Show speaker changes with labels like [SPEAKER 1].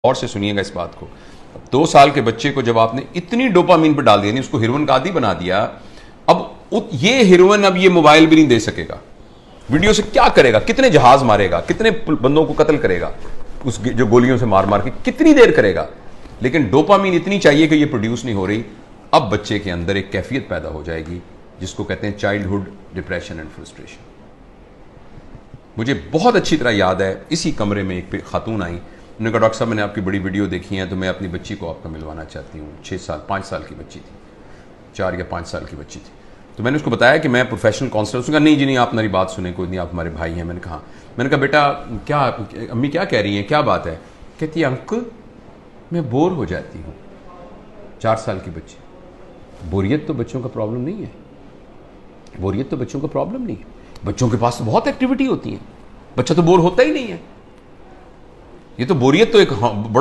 [SPEAKER 1] और से सुनिएगा इस बात को। 2 साल के बच्चे को जब आपने इतनी डोपामीन पर डाल दिया, उसको हेरोइन का आदी बना दिया, अब ये हेरोइन अब ये मोबाइल भी नहीं दे सकेगा। वीडियो से क्या करेगा, कितने जहाज मारेगा, कितने बंदों को कत्ल करेगा, उस जो गोलियों से मार मार के कितनी देर करेगा, लेकिन डोपामीन इतनी चाहिए कि ये प्रोड्यूस नहीं हो रही। अब बच्चे के अंदर एक कैफियत पैदा हो जाएगी जिसको कहते हैं चाइल्डहुड डिप्रेशन एंड फ्रस्ट्रेशन। मुझे बहुत अच्छी तरह याद है, इसी कमरे में एक खातून आई, उन्होंने कहा डॉक्टर साहब मैंने आपकी बड़ी वीडियो देखी है तो मैं अपनी बच्ची को आपका मिलवाना चाहती हूँ। 5 साल की बच्ची थी, 4 या 5 साल की बच्ची थी। तो मैंने उसको बताया कि मैं प्रोफेशनल काउंसलर। उसने कहा नहीं जी नहीं, आप मेरी बात सुने, कोई नहीं, आप हमारे भाई हैं। मैंने कहा बेटा क्या, अम्मी क्या कह रही हैं, क्या बात है? कहती है अंकल मैं बोर हो जाती हूँ। 4 साल की बच्ची। बोरियत तो बच्चों का प्रॉब्लम नहीं है, बोरियत तो बच्चों का प्रॉब्लम नहीं है। बच्चों के पास तो बहुत एक्टिविटी होती है, बच्चा तो बोर होता ही नहीं है। ये तो बोरियत तो एक